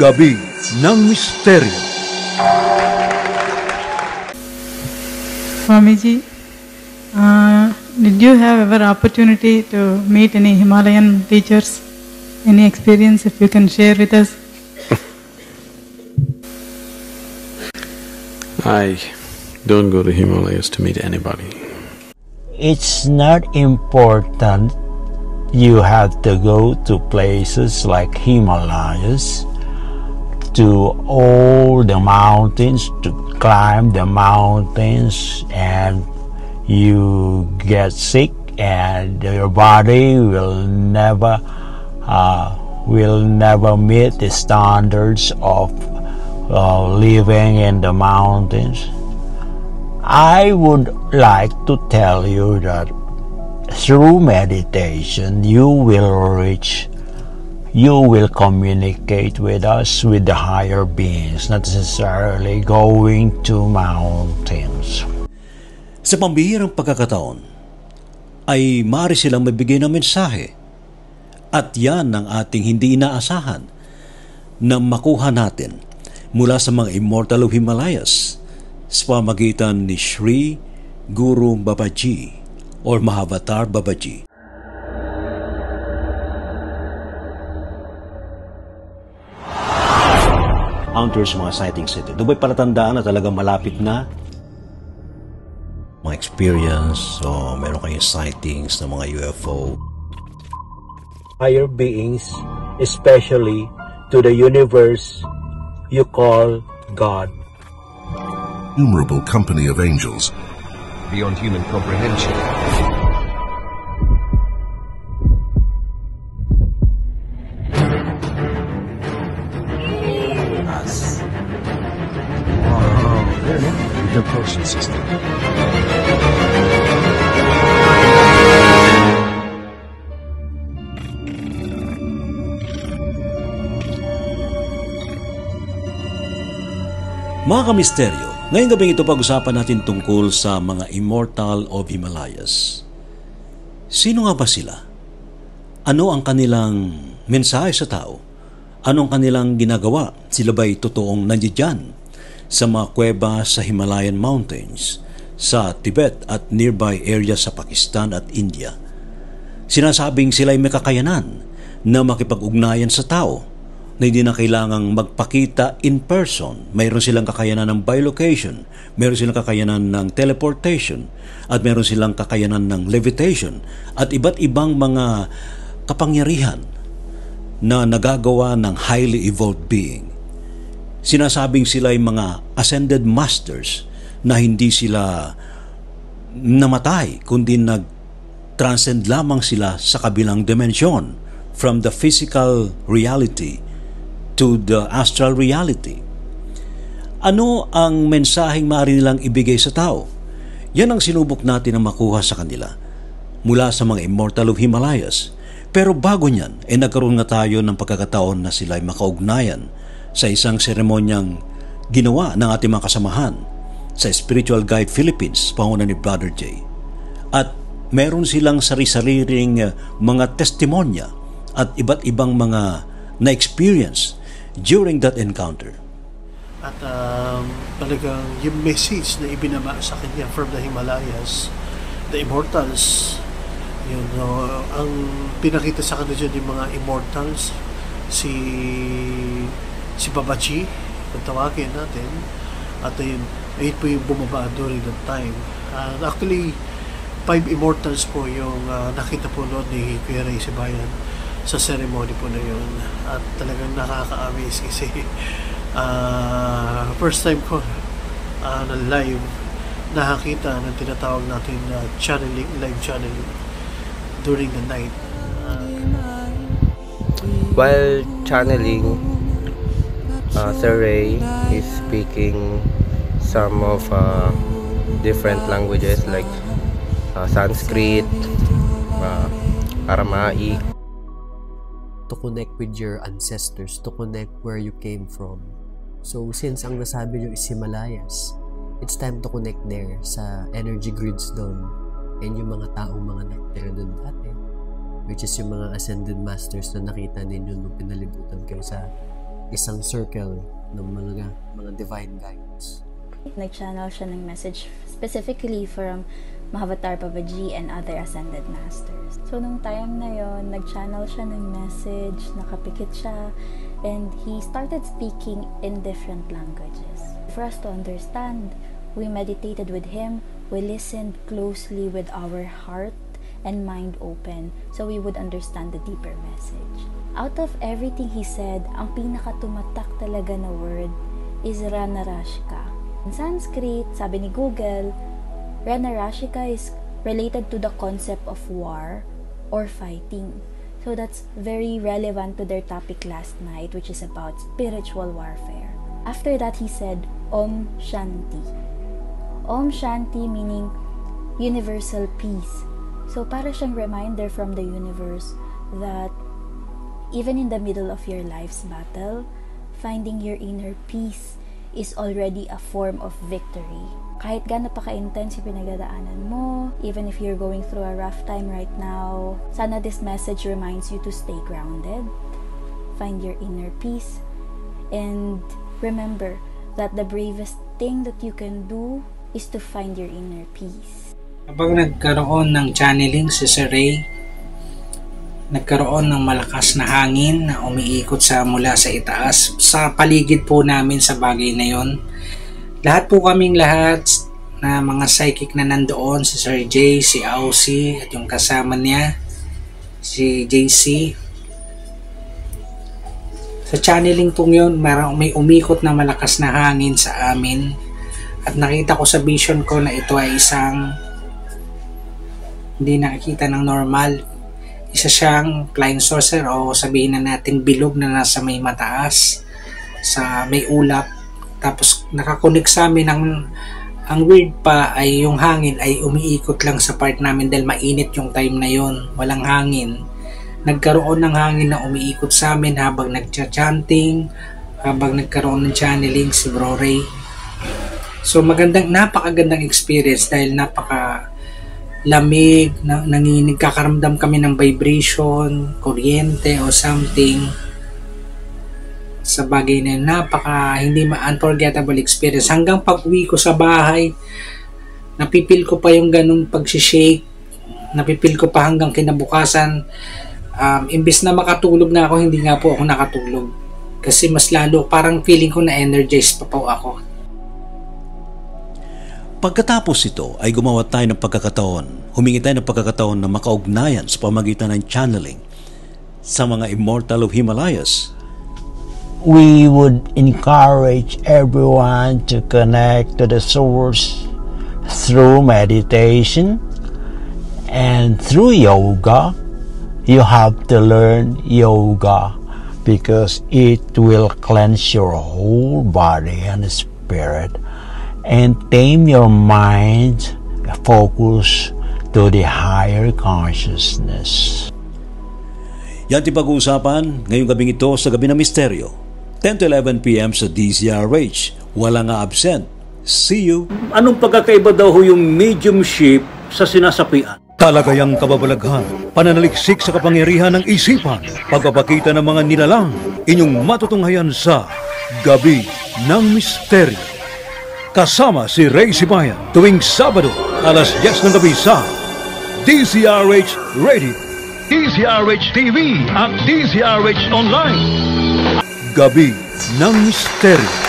Gabi ng Misteryo. Swamiji, did you have ever opportunity to meet any Himalayan teachers? Any experience if you can share with us? I don't go to Himalayas to meet anybody. It's not important you have to go to places like Himalayas, to all the mountains, to climb the mountains, and you get sick and your body will never meet the standards of living in the mountains. I would like to tell you that through meditation you will communicate with us, with the higher beings, not necessarily going to mountains. Sa pambihirang pagkakataon ay maaari silang mabigay ng mensahe, at yan ang ating hindi inaasahan na makuha natin mula sa mga Immortal of Himalayas sa pamagitan ni Sri Guru Babaji or Mahavatar Babaji. Encounters mga sightings ito. Ito ba'y palatandaan na talagang malapit na mga experience o meron kayong sightings ng mga UFO? Higher beings, especially to the universe you call God. Innumerable company of angels beyond human comprehension. Us. Wow, the propulsion system. Mga kamisteryo, ngayong gabing ito pag-usapan natin tungkol sa mga Immortal of Himalayas. Sino nga ba sila? Ano ang kanilang mensahe sa tao? Anong kanilang ginagawa? Sila ba'y totoong nandiyan sa mga kuweba sa Himalayan Mountains, sa Tibet at nearby areas sa Pakistan at India? Sinasabing sila'y may kakayanan na makipag-ugnayan sa tao, na hindi na kailangang magpakita in person. Mayroon silang kakayanan ng bilocation, mayroon silang kakayanan ng teleportation, at mayroon silang kakayanan ng levitation, at iba't ibang mga kapangyarihan na nagagawa ng highly evolved being. Sinasabing sila ay mga ascended masters na hindi sila namatay, kundi nag-transcend lamang sila sa kabilang dimensyon, from the physical reality to the astral reality. Ano ang mensaheng maaari nilang ibigay sa tao? Yan ang sinubok natin na makuha sa kanila mula sa mga Immortal of Himalayas. Pero bago niyan, nagkaroon na tayo ng pagkakataon na sila ay makaugnayan sa isang seremonyang ginawa ng ating mga kasamahan sa Spiritual Guide Philippines, panguna ni Brother J. At meron silang sari-sariling mga testimonya at iba't ibang mga na-experience during that encounter. At talagang yung message na ibinaba sa kanya from the Himalayas, the Immortals, yun, ang pinakita sa kanya dyan yung mga Immortals, si Babaji, kung tawagin natin, at ayun po yung bumaba during that time. Actually, 5 Immortals po yung nakita po noon ni Kuya Ray Sibayan sa ceremony po na yun, at talagang nakaka-amaze kasi first time ko na live nakakita ng tinatawag natin channeling, live channeling during the night. While channeling, Sir Ray is speaking some of different languages like Sanskrit, Aramaic, to connect with your ancestors, to connect where you came from. So since ang nasabi nyo is Himalayas, it's time to connect there sa energy grids doon and yung mga taong mga nakitira doon dati, which is yung mga ascended masters na nakita ninyo nung pinalibutan kayo sa isang circle ng mga divine guides. Nag-channel siya ng message specifically from Mahavatar Babaji and other ascended masters. So, nung time na yon, nag-channel siya ng message, nakapikit siya, and he started speaking in different languages. For us to understand, we meditated with him, we listened closely with our heart and mind open so we would understand the deeper message. Out of everything he said, ang pinakatumatak talaga na word is Ranarashika. In Sanskrit, sabi ni Google, Ranarashika is related to the concept of war or fighting. So that's very relevant to their topic last night, which is about spiritual warfare. After that, he said, Om Shanti. Om Shanti meaning universal peace. So para siyang reminder from the universe that even in the middle of your life's battle, finding your inner peace is already a form of victory. Kahit gaano pa ka-intense yung pinagdadaanan mo, even if you're going through a rough time right now, sana this message reminds you to stay grounded, find your inner peace, and remember that the bravest thing that you can do is to find your inner peace. Kapag nagkaroon ng channeling si Sir Ray, nagkaroon ng malakas na hangin na umiikot mula sa itaas sa paligid po namin sa bagay na yon. Lahat po kaming na mga psychic na nandoon, si Sir Jay, si Aussie, at yung kasama niya, si JC. Sa channeling po yun, may umikot na malakas na hangin sa amin. At nakita ko sa vision ko na ito ay isang hindi nakikita ng normal. Isa siyang flying saucer o sabihin na natin bilog na nasa may mataas, sa may ulap. Tapos nakakonek sa amin ang weird pa ay yung hangin ay umiikot lang sa part namin dahil mainit yung time na yon, walang hangin. Nagkaroon ng hangin na umiikot sa amin habang nagcha-chanting, habang nagkaroon ng channeling si Bro Ray. So napakagandang experience dahil napaka-lamig, nagkakaramdam kami ng vibration, kuryente o something. Sa bagay na yun, hindi unforgettable experience. Hanggang pag-uwi ko sa bahay, napipil ko pa yung ganung pag-shake, napipil ko pa hanggang kinabukasan. Imbis na makatulog na ako, hindi nga po ako nakatulog. Kasi mas lalo, parang feeling ko na energized pa po ako. Pagkatapos ito ay gumawa tayo ng pagkakataon, humingi tayo ng pagkakataon na makaugnayan sa pamagitan ng channeling sa mga Immortal of Himalayas. We would encourage everyone to connect to the source through meditation and through yoga. You have to learn yoga because it will cleanse your whole body and spirit and tame your mind, focus to the higher consciousness. Yan din pag-uusapan ngayong gabing ito sa Gabi ng Misteryo. 10 to 11 p.m. sa DZRH. Wala nga absent. See you! Anong pagkakaiba daw yung mediumship sa sinasapian? Talagayang kababalaghan, pananaliksik sa kapangyarihan ng isipan, pagpapakita ng mga nilalang, inyong matutunghayan sa Gabi ng Misteryo. Kasama si Ray Sibayan tuwing Sabado, alas 10 ng gabi sa DZRH Radio, DZRH TV at DZRH Online. Gabi ng Misteryo.